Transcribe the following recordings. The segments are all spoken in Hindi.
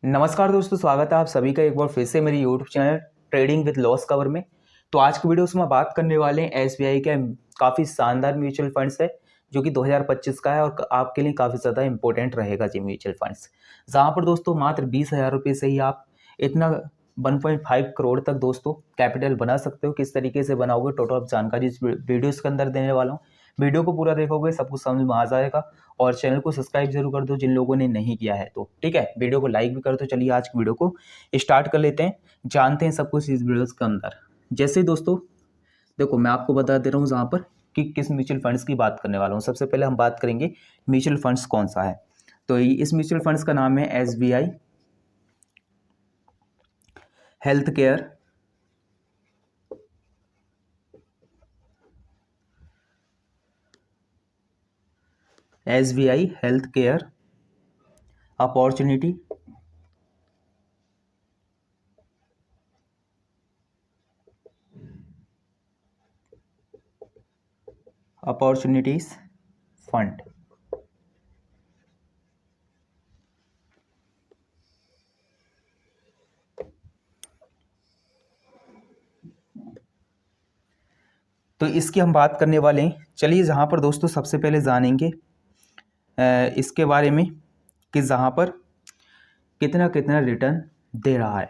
नमस्कार दोस्तों, स्वागत है आप सभी का एक बार फिर से मेरे YouTube channel trading with loss cover में। तो आज की वीडियो में बात करने वाले हैं एसबीआई का काफ़ी शानदार म्यूचुअल फंड्स है जो कि 2025 का है और आपके लिए काफ़ी ज़्यादा इंपॉर्टेंट रहेगा जी म्यूचुअल फंड्स। जहां पर दोस्तों मात्र 20,000 रुपये से ही आप इतना 1.5 करोड़ तक दोस्तों कैपिटल बना सकते हो। किस तरीके से बनाओगे टोटल ऑफ जानकारी इस वीडियोज़ के अंदर देने वाला हूँ। वीडियो को पूरा देखोगे सब कुछ समझ में आ जाएगा और चैनल को सब्सक्राइब जरूर कर दो जिन लोगों ने नहीं किया है तो ठीक है। वीडियो को लाइक भी कर दो। चलिए आज की वीडियो को स्टार्ट कर लेते हैं, जानते हैं सब कुछ इस वीडियो के अंदर। जैसे दोस्तों देखो मैं आपको बता दे रहा हूँ जहाँ पर कि किस म्यूचुअल फंड्स की बात करने वाला हूँ। सबसे पहले हम बात करेंगे म्यूचुअल फंड्स कौन सा है। तो इस म्यूचुअल फंड्स का नाम है SBI health care opportunity opportunities fund. तो इसकी हम बात करने वाले हैं। चलिए जहाँ पर दोस्तों सबसे पहले जानेंगे इसके बारे में कि जहाँ पर कितना कितना रिटर्न दे रहा है।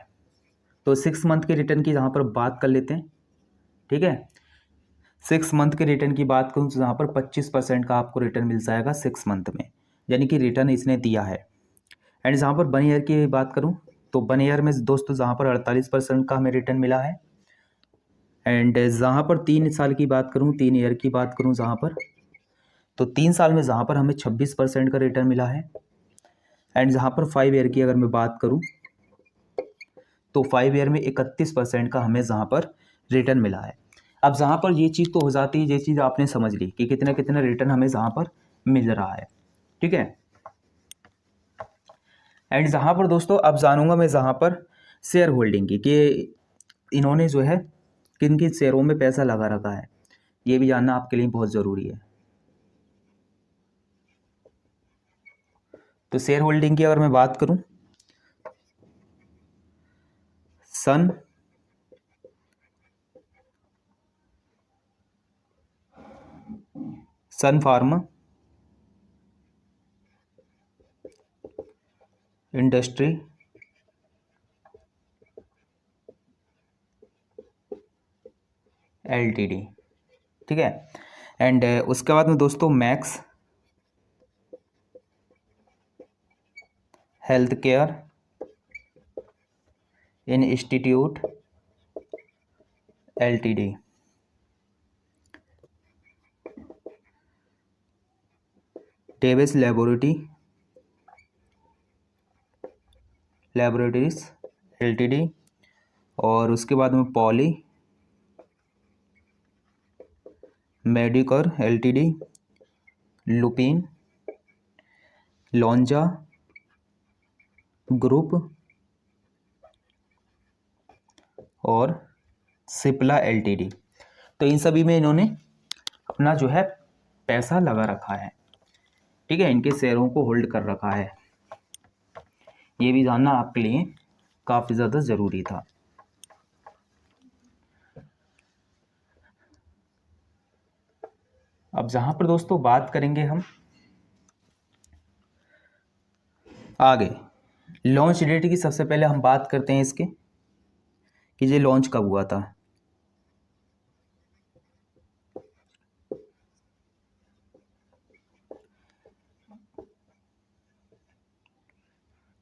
तो 6 मंथ के रिटर्न की जहाँ पर बात कर लेते हैं, ठीक है। 6 मंथ के रिटर्न की बात करूँ तो जहाँ पर 25% का आपको रिटर्न मिल जाएगा 6 मंथ में, यानी कि रिटर्न इसने दिया है। एंड जहाँ पर 1 ईयर की बात करूँ तो 1 ईयर में दोस्तों जहाँ पर 48% का हमें रिटर्न मिला है। एंड जहाँ पर 3 साल की बात करूँ, 3 ईयर की बात करूँ जहाँ पर, तो 3 साल में जहाँ पर हमें 26% का रिटर्न मिला है। एंड जहाँ पर 5 ईयर की अगर मैं बात करूँ तो 5 ईयर में 31% का हमें जहाँ पर रिटर्न मिला है। अब जहाँ पर ये चीज़ तो हो जाती है, ये चीज़ आपने समझ ली कि कितना कितना रिटर्न हमें जहाँ पर मिल रहा है, ठीक है। एंड जहाँ पर दोस्तों अब जानूंगा मैं जहाँ पर शेयर होल्डिंग की कि इन्होंने जो है किन किन शेयरों में पैसा लगा रखा है, ये भी जानना आपके लिए बहुत ज़रूरी है। तो शेयर होल्डिंग की अगर मैं बात करूं, सन फार्मा इंडस्ट्री एलटीडी, ठीक है। एंड उसके बाद में दोस्तों Max Healthcare Institute LTD, Davis Laboratories LTD, और उसके बाद में Poly Medicure LTD, Lupin, Lonza group और सिप्ला एलटीडी। तो इन सभी में इन्होंने अपना जो है पैसा लगा रखा है, ठीक है। इनके शेयरों को होल्ड कर रखा है। ये भी जानना आपके लिए काफ़ी ज़्यादा ज़रूरी था। अब जहाँ पर दोस्तों बात करेंगे हम आगे लॉन्च डेट की, सबसे पहले हम बात करते हैं इसके कि ये लॉन्च कब हुआ था।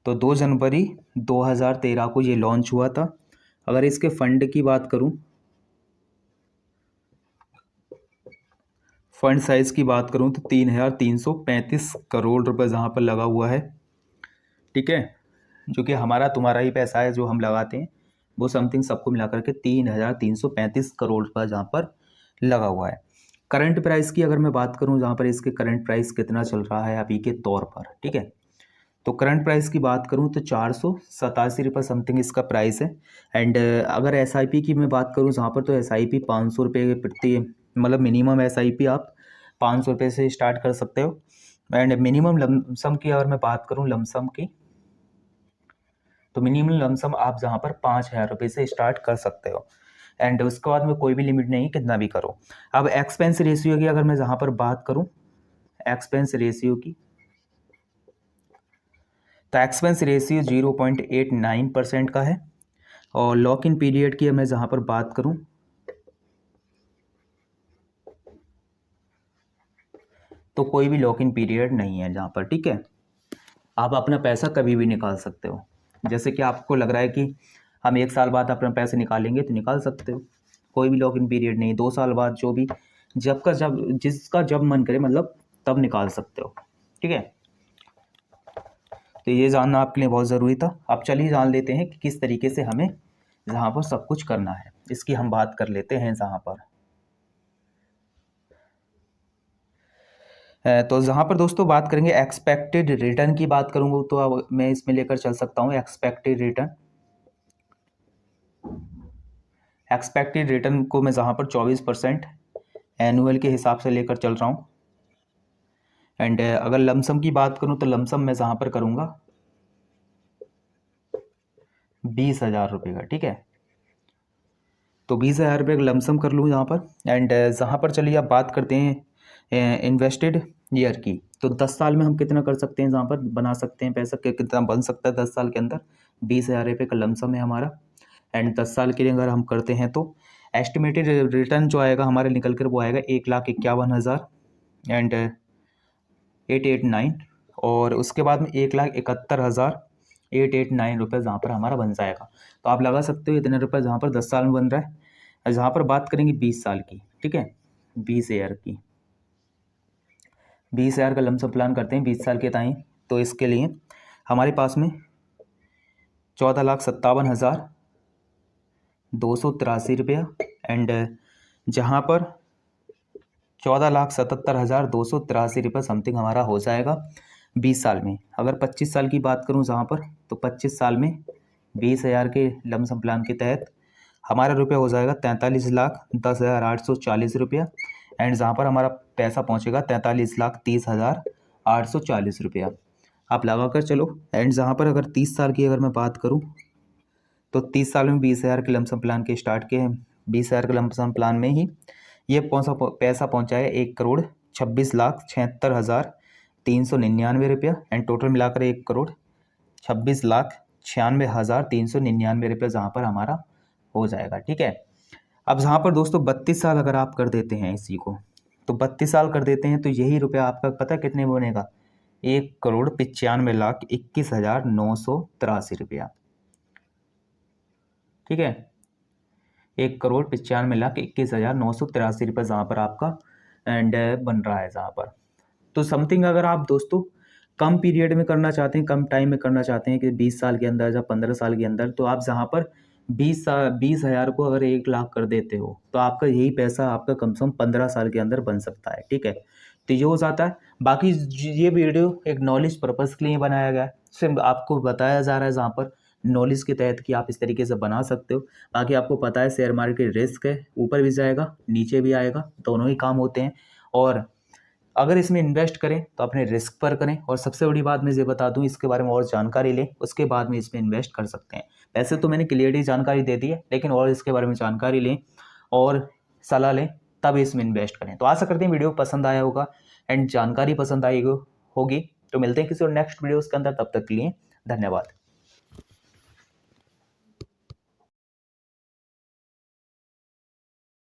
तो 2 जनवरी 2013 को ये लॉन्च हुआ था। अगर इसके फंड की बात करूं, फंड साइज की बात करूं तो 3,335 करोड़ रुपए जहां पर लगा हुआ है, ठीक है। जो कि हमारा तुम्हारा ही पैसा है जो हम लगाते हैं, वो समथिंग सबको मिला करके 3,335 करोड़ रुपये जहाँ पर लगा हुआ है। करंट प्राइस की अगर मैं बात करूँ, जहाँ पर इसके करंट प्राइस कितना चल रहा है अभी के तौर पर, ठीक है। तो करंट प्राइस की बात करूँ तो 487 रुपये समथिंग इसका प्राइस है। एंड अगर एसआईपी की मैं बात करूँ जहाँ पर, तो एसआईपी 500 रुपये प्रति, मतलब मिनिमम एसआईपी आप 500 रुपये से स्टार्ट कर सकते हो। एंड मिनिमम लमसम की अगर मैं बात करूँ, लमसम की तो मिनिमम लमसम आप जहाँ पर 5,000 रुपये से स्टार्ट कर सकते हो, एंड उसके बाद में कोई भी लिमिट नहीं, कितना भी करो। अब एक्सपेंस रेशियो की अगर मैं जहाँ पर बात करूँ एक्सपेंस रेशियो की, तो एक्सपेंस रेशियो 0.89% का है। और लॉक इन पीरियड की मैं जहाँ पर बात करूँ तो कोई भी लॉक इन पीरियड नहीं है जहाँ पर, ठीक है। आप अपना पैसा कभी भी निकाल सकते हो। जैसे कि आपको लग रहा है कि हम 1 साल बाद अपना पैसे निकालेंगे तो निकाल सकते हो, कोई भी लॉक इन पीरियड नहीं। 2 साल बाद, जो भी जब जिसका जब मन करे मतलब तब निकाल सकते हो, ठीक है। तो ये जानना आपके लिए बहुत ज़रूरी था। अब चलिए जान लेते हैं कि किस तरीके से हमें जहाँ पर सब कुछ करना है, इसकी हम बात कर लेते हैं जहाँ पर। तो जहाँ पर दोस्तों बात करेंगे एक्सपेक्टेड रिटर्न की बात करूँगा, तो अब मैं इसमें लेकर चल सकता हूँ एक्सपेक्टेड रिटर्न। एक्सपेक्टेड रिटर्न को मैं जहाँ पर 24% एनुअल के हिसाब से लेकर चल रहा हूँ। एंड अगर लमसम की बात करूँ तो लमसम मैं जहाँ पर करूँगा 20,000 रुपये का, ठीक है। तो 20,000 रुपये का लमसम कर लूँ यहाँ पर। एंड जहाँ पर चलिए अब बात करते हैं इन्वेस्टेड ईयर की, तो 10 साल में हम कितना कर सकते हैं, जहाँ पर बना सकते हैं पैसा कितना बन सकता है 10 साल के अंदर। 20,000 रुपये का लमसम है हमारा। एंड 10 साल के लिए अगर हम करते हैं तो एस्टिमेटेड रिटर्न जो आएगा हमारे निकल कर वो आएगा 1,51,000 एंड 889, और उसके बाद में 1,71,889 रुपये जहाँ पर हमारा बन जाएगा। तो आप लगा सकते हो इतने रुपये जहाँ पर 10 साल में बन रहा है। जहाँ पर बात करेंगे 20 साल की, ठीक है, 20,000 की, 20,000 का लमसम प्लान करते हैं 20 साल के टाइम। तो इसके लिए हमारे पास में 14,57,283 रुपया एंड जहाँ पर 14,77,283 रुपये समथिंग हमारा हो जाएगा 20 साल में। अगर 25 साल की बात करूँ जहाँ पर, तो 25 साल में 20,000 के लमसम प्लान के तहत हमारा रुपया हो जाएगा 43,10,840 रुपया एंड जहाँ पर हमारा पैसा पहुँचेगा 43,30,840 रुपया। आप लगा कर चलो। एंड जहाँ पर अगर 30 साल की अगर मैं बात करूँ तो 30 साल में 20,000 के लमसम प्लान के स्टार्ट के 20,000 के लमसम प्लान में ही ये पैसा पहुँचाएगा 1,26,76,399 रुपया एंड टोटल मिलाकर 1,26,96,399 रुपया जहाँ पर हमारा हो जाएगा, ठीक है। अब जहाँ पर दोस्तों 32 साल अगर आप कर देते हैं इसी को, तो 32 साल कर देते हैं तो यही रुपया आपका पता कितने में बनेगा, 1,95,21,983 रुपया, ठीक है। 1,95,21,983 रुपये जहाँ पर आपका एंड बन रहा है जहाँ पर। तो समथिंग अगर आप दोस्तों कम पीरियड में करना चाहते हैं, कम टाइम में करना चाहते हैं कि 20 साल के अंदर या 15 साल के अंदर, तो आप जहाँ पर 20,000 को अगर 1,00,000 कर देते हो तो आपका यही पैसा आपका कम से कम 15 साल के अंदर बन सकता है, ठीक है। तो ये हो जाता है। बाकी ये वीडियो एक नॉलेज पर्पज़ के लिए बनाया गया है, सिर्फ आपको बताया जा रहा है जहाँ पर नॉलेज के तहत कि आप इस तरीके से बना सकते हो। बाकी आपको पता है शेयर मार्केट रिस्क है, ऊपर भी जाएगा नीचे भी आएगा, दोनों ही काम होते हैं। और अगर इसमें इन्वेस्ट करें तो अपने रिस्क पर करें, और सबसे बड़ी बात मैं ये बता दूं, इसके बारे में और जानकारी लें उसके बाद में इसमें इन्वेस्ट कर सकते हैं। वैसे तो मैंने क्लियरली जानकारी दे दी है, लेकिन और इसके बारे में जानकारी लें और सलाह लें तब इसमें इन्वेस्ट करें। तो आशा करते हैं वीडियो पसंद आया होगा एंड जानकारी पसंद आई होगी। तो मिलते हैं किसी और नेक्स्ट वीडियोज़ के अंदर, तब तक के लिए धन्यवाद।